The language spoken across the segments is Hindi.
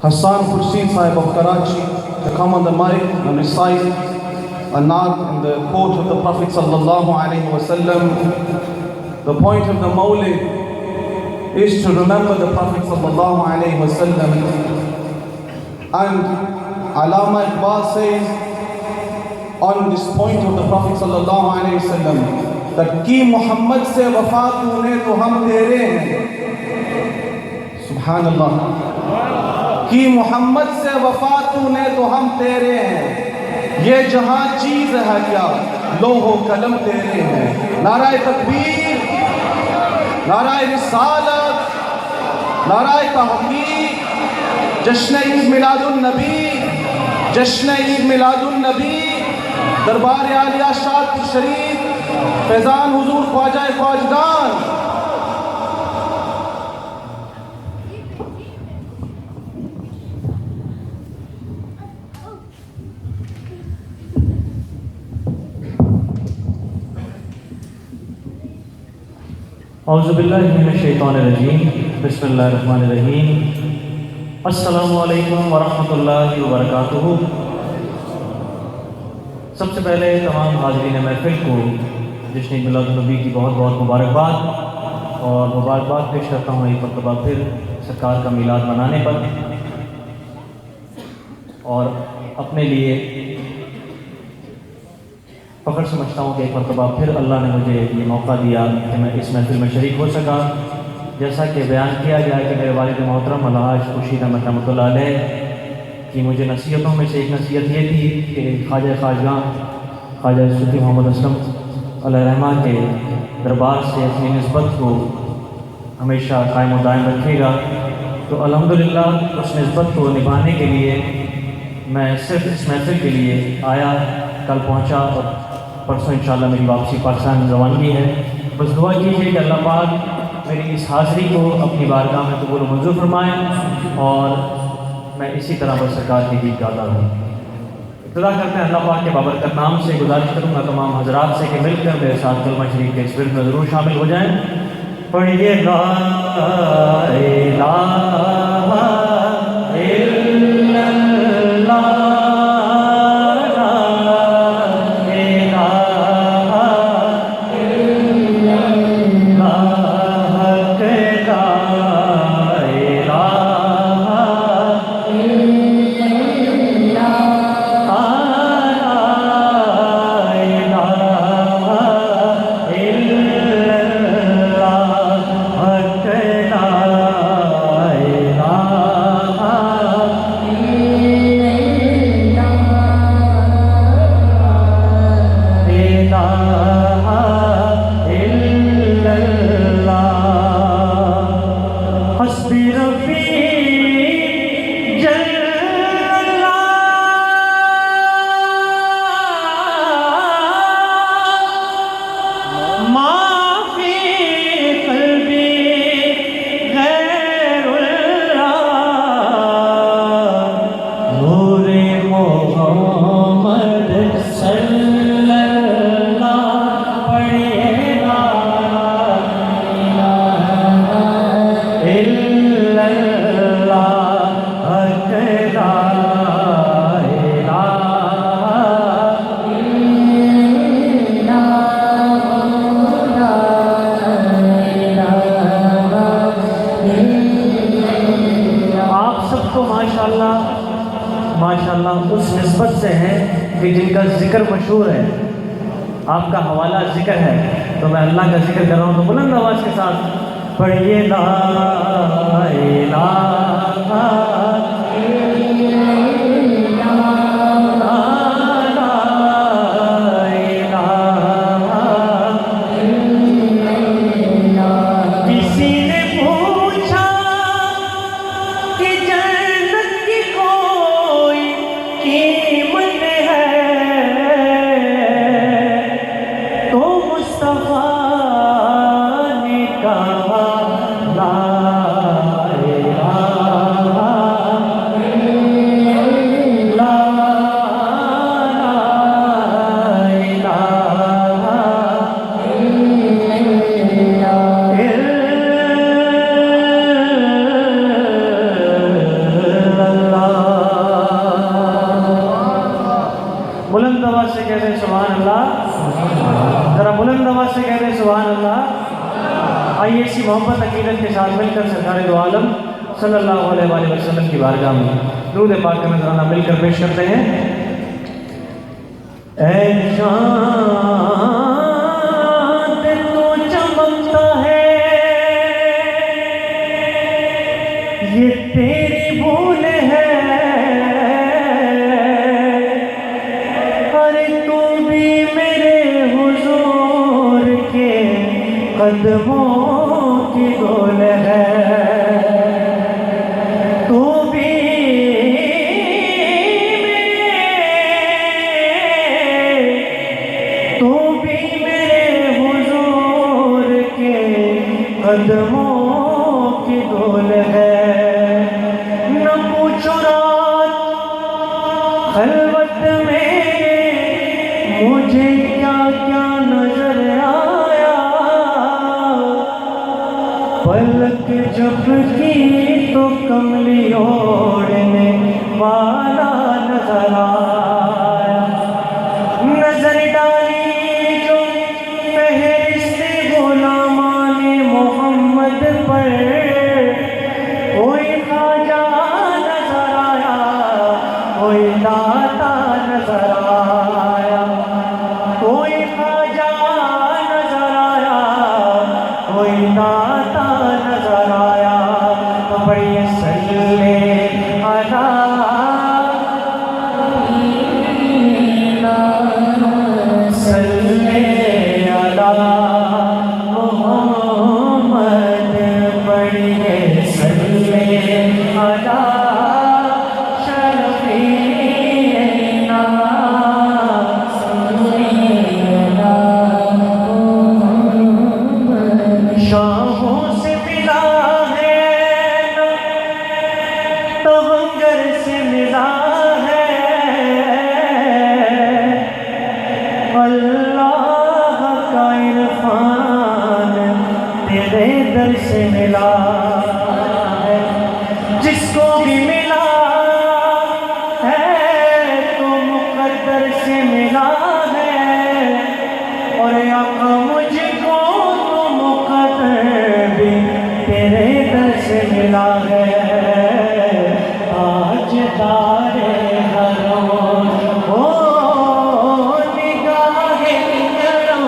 Hassan Hussain Sahib of Karachi to come on the mic and recite a naat in the quote of the Prophet sallallahu alaihi wasallam. The point of the Mawlid is to remember the Prophet sallallahu alaihi wasallam. And Allama Iqbal says on this point of the Prophet sallallahu alaihi wasallam that ki Muhammad se wafa tune to hum tere hain. Subhanallah. कि मोहम्मद से वफा तूने तो हम तेरे हैं, ये जहां चीज है क्या लोहो कलम तेरे हैं। नाराए तकबीर, नाराए रिसालत, नाराए तहकीक, जश्न ईद मिलादुन नबी, जश्न ईद मिलादुन नबी, दरबार आलिया शाद शरीफ, फैजान हुजूर ख्वाजा ख्वाजदान। औज़ुबिल्लाहि मिनश्शैतानिर्रजीम बिस्मिल्लाहिर्रहमानिर्रहीम अस्सलामु अलैकुम वरहमतुल्लाहि वबरकातुहू। सबसे पहले तमाम हाज़रीन महफ़िल को जश्न मिलादुन नबी की बहुत बहुत मुबारकबाद और मुबारकबाद पेश करता हूँ एक मरतबा फिर सरकार का मिलाद मनाने पर। और अपने लिए फ़ख्र समझता हूँ कि एक मरतबा फिर अल्लाह ने मुझे ये मौका दिया कि मैं इस महफिल में शरीक हो सका। जैसा कि बयान किया गया कि मेरे वालिद मोहतरम अलहाज खुर्शीद अहमद रहमतुल्लाह अलैह की मुझे नसीहतों में से एक नसीहत ये थी कि ख्वाजा ख्वाजगान ख्वाजा सूफ़ी मोहम्मद असलम अलैहिर्रहमा के दरबार से अपनी निस्बत को हमेशा कायम और दायम रखिएगा। तो अल्हम्दुलिल्लाह उस निस्बत को निभाने के लिए मैं सिर्फ इस महफिल के लिए आया, कल पहुँचा और परसों इंशाअल्लाह मेरी वापसी पाकिस्तान रवानगी है। बस दुआ कीजिए कि अल्लाह पाक मेरी इस हाज़िरी को अपनी बारगाह में कबूल मंजूर फरमाएँ और मैं इसी तरह बस सरकार की गीत गाता हूँ। इब्तिदा करते हैं अल्लाह पाक के बाबरकत नाम से। गुजारिश करूँगा तमाम हज़रात से कि मिलकर मेरे साथ कलमा शरीफ के इस विर्द में ज़रूर शामिल हो जाएँ। पढ़िए ला इलाहा इल्लल्लाह माशाअल्लाह उस निस्बत से हैं कि जिनका ज़िक्र मशहूर है। आपका हवाला ज़िक्र है तो मैं अल्लाह का ज़िक्र कर रहा हूँ। तो बुलंद आवाज़ के साथ पढ़िए ला इलाहा ला इलाहा इसी मोहब्बत अकीदत के साथ मिलकर सरकार दो आलम सल्लल्लाहु अलैहि वसल्लम की बारगाह में दुरूद पाक का नजराना मिलकर पेश करते हैं। ऐ चाँद तो चमकता है, ये तेरी भूल है, अरे तू भी मेरे हुजूर के कदमों की डोल है, तू भी मेरे हुजूर के कदमों की डोल है। न पूछो रात खलवत में मुझे क्या क्या नजर आया, पलक जब की तो कमली ओढ़ने वाला नजर आया। नजर डाली जो फहरिस्त गुलामाने मोहम्मद पर, कोई ख्वाजा नजर आया, कोई दाता नजर आया, कोई ख्वाजा नजर आया, कोई दाता नजर आया। तो बढ़िया सल्ले अला सल्ले अला मोहम्मद, बढ़िया सल्ले अला शरफीना, शाहों से मिला है तवंगर से मिला है, अल्लाह का इरफान तेरे दर से मिला है। जिसको भी मिला है तो मुकद्दर से मिला है, और आका मुझको तो मुकद्दर भी तेरे दर से मिला है। आज तारे हरों ओ निगाहे करो,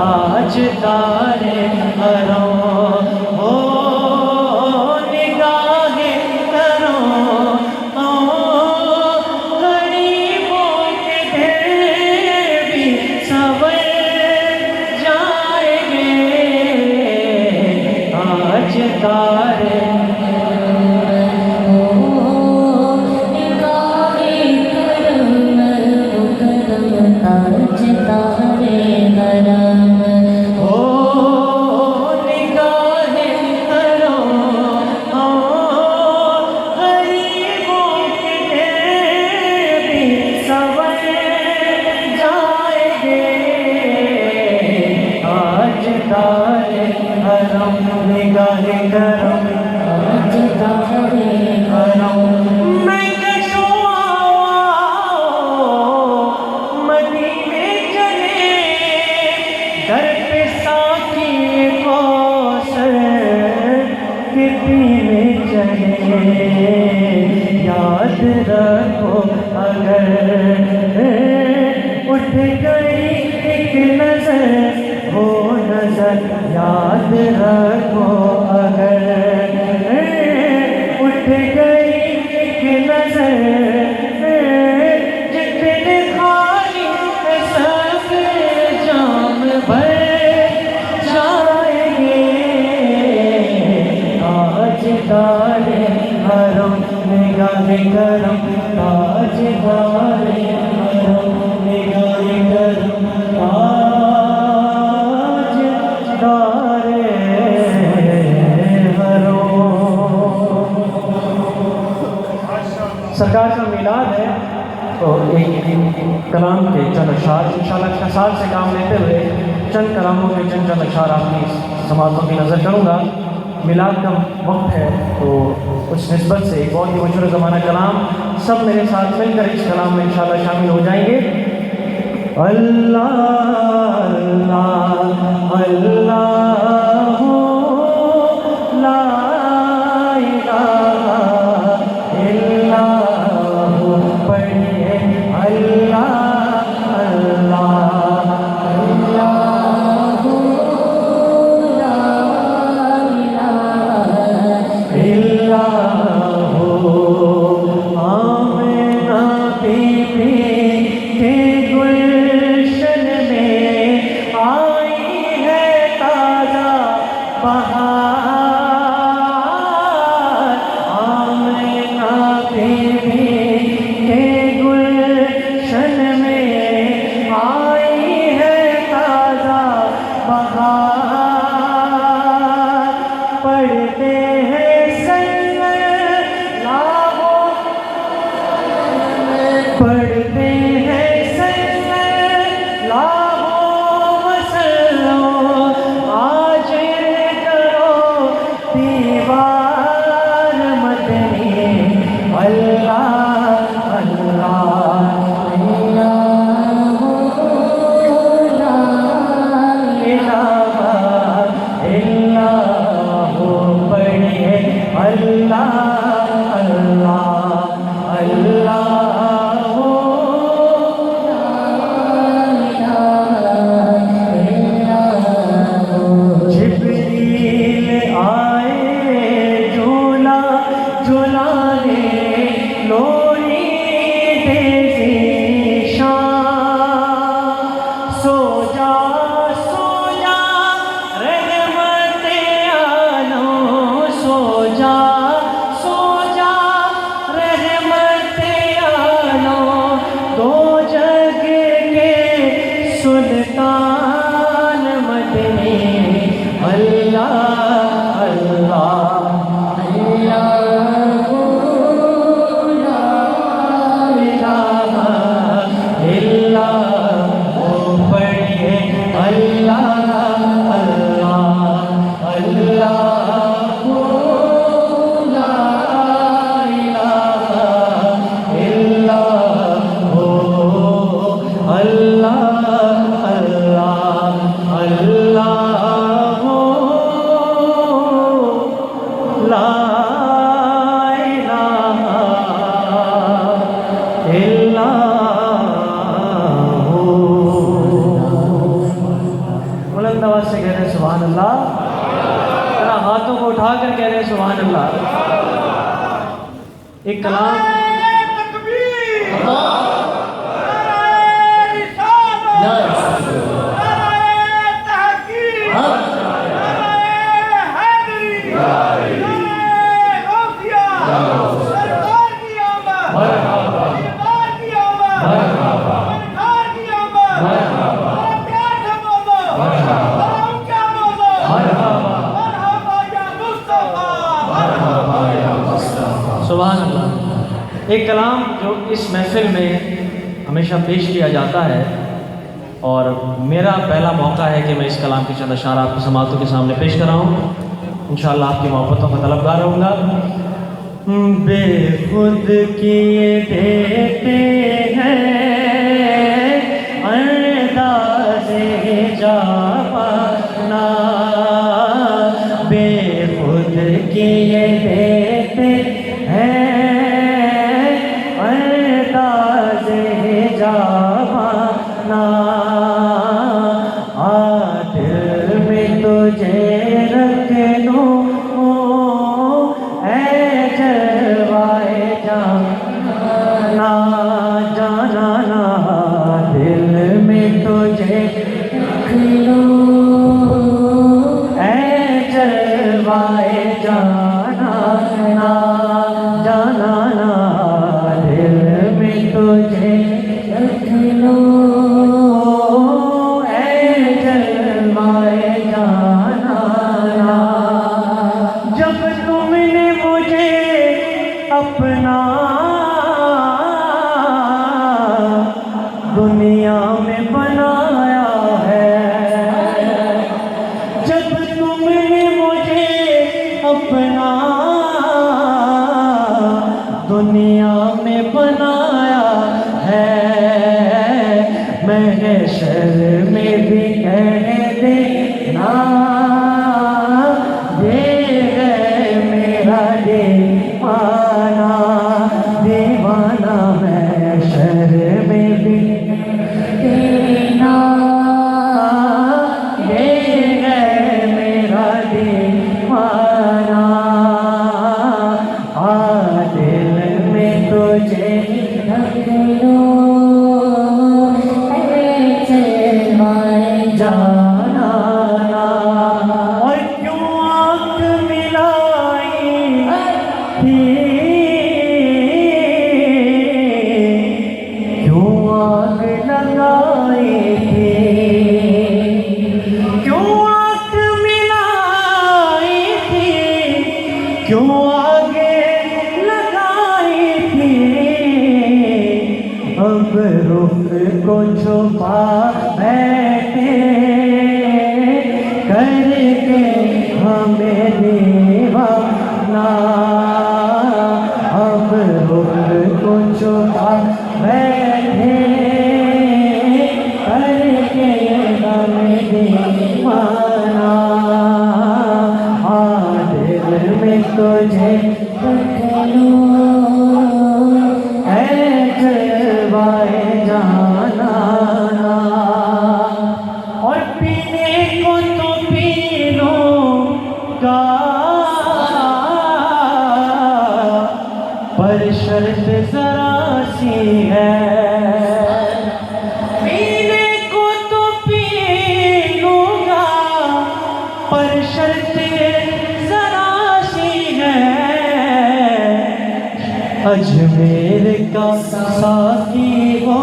आज तारे हरों ओ निगाहे करो, ओ गरीबों के ढेर भी संवर जाएंगे। आज तारे ओ निगाहे करो, ओ गरीबों के ढेर भी संवर जाएंगे। आज तारे हरम निगाहे करो, आज तारे हरम। मैं कशो मदीने चले, घर पे साथी कौसर के पीने चले। याद रखो अगर उठ गई एक नजर हो नजर, याद रखो अगर उठ गई एक नजर, जितने खाली है सब जाम भर जाएंगे। आज तारे हरम निगाहे करम, आज तारे हरम निगाहे करम, आज तारे हरम। सरकार का मिलाद है तो एक कलाम के चंद अशार इंशाल्लाह का साल से काम लेते हुए चंद कलामों के चंद अशार आपकी समातों की नज़र करूँगा। मिलाद का वक्त है तो उस निस्बत से एक बहुत ही मशहूर ज़माना कलाम सब मेरे साथ मिलकर इस कलाम में इंशाल्लाह शामिल हो जाएंगे। अल्लाह अल्लाह अल्लाह पढ़ते हैं सल्लल्लाहु, पढ़ते हैं सल्लल्लाहु वसल्लम। आज करो दीवार मदनी, अल्लाह अल्लाह सुल्तान मदनी, अल्लाह अल्लाह अल्लाह अल्लाह ओ पढ़िए अल्लाह अल्लाह अल्लाह ला इलाहा इल्लल्लाह ओ अल्लाह बुलंद आवाज से कह रहे हैं सुभान अल्लाह, जरा हाथों को उठाकर कह रहे हैं सुभान अल्लाह। एक कलाम सुभान अल्लाह। एक कलाम जो इस महफिल में हमेशा पेश किया जाता है और मेरा पहला मौका है कि मैं इस कलाम के चंद अशार आपकी समातों के सामने पेश कराऊँ। इंशाअल्लाह आपकी मोहब्बतों का तलबगार रहूँगा। बेखुद किए देते हैं अंदाज़े जाना, बेखुद किए देते हैं अंदाज़े जाना। दिल में तुझे रख लूं ऐ जलवाए जाना जाना ना, दिल में तुझे रख लूं ऐ जलवाए जाना ना जाना ना, दिल में तुझे रख लूं ऐ जलवाए जाना ना। जब तुमने मुझे अपना दुनिया में बनाया है, जब तुमने मुझे अपना दुनिया में बनाया है, महशर में भी कह देना दे गए मेरा दीवाना दीवाना, महशर में भी देना दे गए मेरा दीवाना। दिल में तुझे रख लूं जाना ना, और क्यों आँख मिलाई थी, क्यों आग लगाई थी, क्यों आँख मिलाई थी, क्यों आगे लगाई थी अब रुख को छुपा बैठे करके हमें दीवाना अब रुख को छुपा बैठे करके हमें दीवाना दिल में तुझे रख लूं है जलवाए जाना और पीने को तो पी लूंगा पर शर्त जरा सी है पीने को तो पी लूंगा पर शर्त जरा सी है अजमेर का साकी हो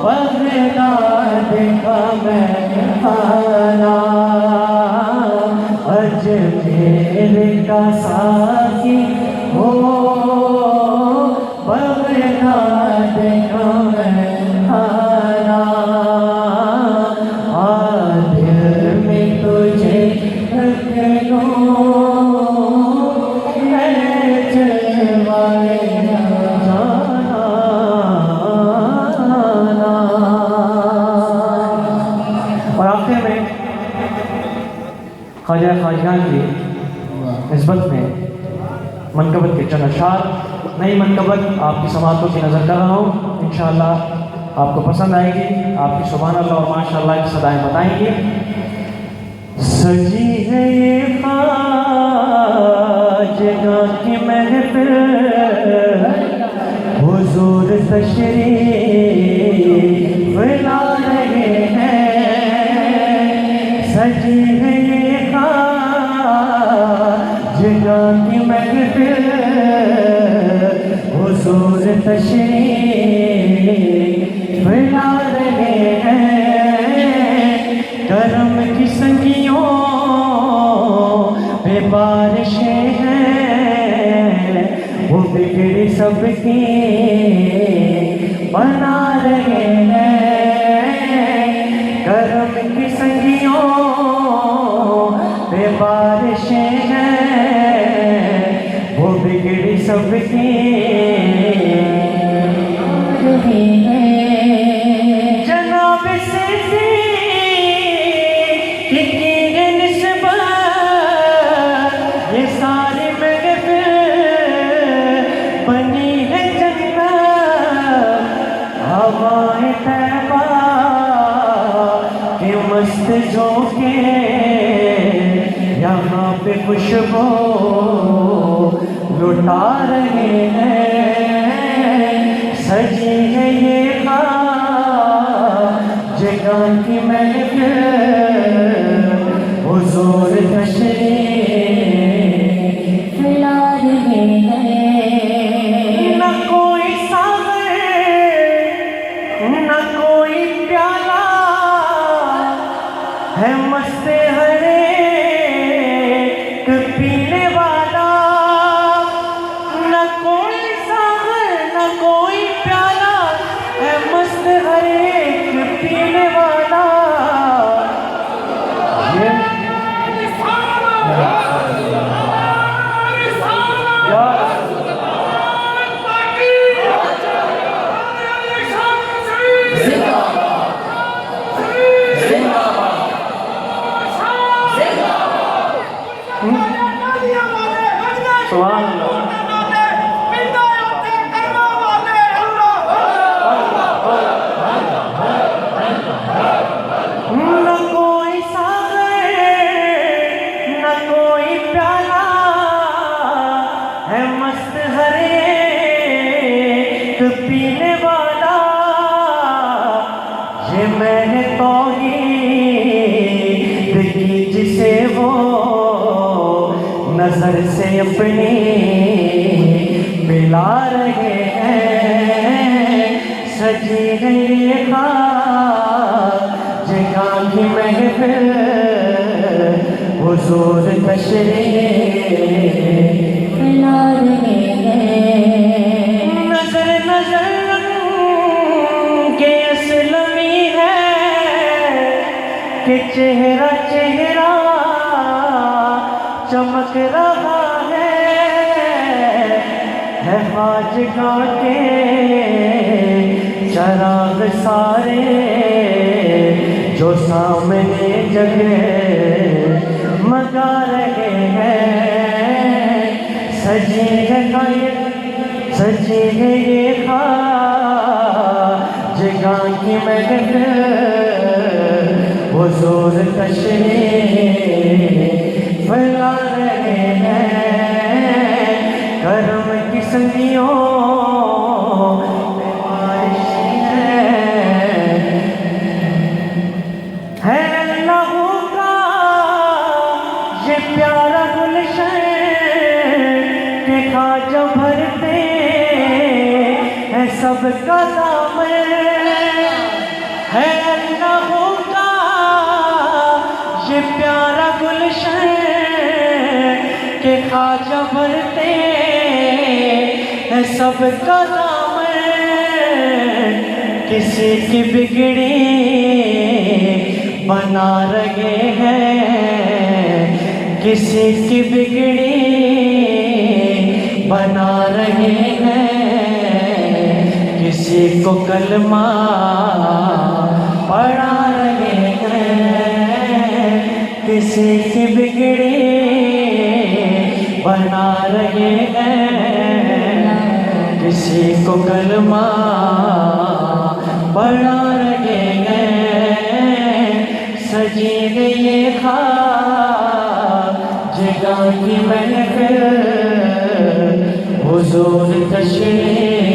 बगदाद का महमाना अजमेर का साकी हो बगदाद का महमाना दिल में तुझे रख लूं ख्वाजा ख्वाजगान की निस्बत में मनकबत के चंद अशार नई मनकबत आपकी समातों की नज़र कर रहा हूँ इंशाअल्लाह आपको पसंद आएगी आपकी सुभान अल्लाह और माशाअल्लाह की सदाएं बताएंगी सजी है ये ख्वाजगान की महफिल हुजूर तशरीफ ला रहे हैं सजी है ख्वाजगान की महफिल हुजूर तशरीफ ला रहे हैं करम की संगियों पे बारिशें हैं वो बिगड़ी सबकी बना रहे हैं करम की संगियों पे बारिशें हैं वो बिगड़ी सबकी जनाब से ये सारी महफिल बनी है जन्नत हवाएं तैबा के मस्त झोंके यहाँ पे खुशबू लुटा रहे हैं सजी है ये ख्वाजगान की महफिल हुजूर तशरीफ ला रहे हैं न कोई सागर न कोई प्याला है मस्त हरे पीने वाला न कोई सागर न कोई प्याला है मस्त हरे पीने वाला पीने वाला ये मैंने तौहीद की जिसे वो नजर से अपनी मिला रहे हैं सजी गई ख्वाजगान की महफिल हुजूर तशरीफ ला रहे हैं। नजर नजर के असलमी है कि चेहरा चेहरा चमक रहा है खाजगाह के चराग सारे जो सामने जगह मगा रहे हैं। सजी है सजी है ये खाजगाह की महफिल हुजूर तशरीफ ला रहे हैं। करम की संगियों है लहू का ये प्यारा गुलशन के खाजा भरते है सबका दामन। है लहू का ये प्यारा गुलशन के खाजा भरते है सबका दामन। किसी की बिगड़ी बना रहे हैं, किसी की बिगड़ी बना रहे हैं। किसी को कलमा पढ़ा रहे हैं, किसी की बिगड़ी बना रहे हैं। किसी को कलमा पढ़ा रहे हैं। सजी ये खाजगाह की महफिल हुजूर तशरीफ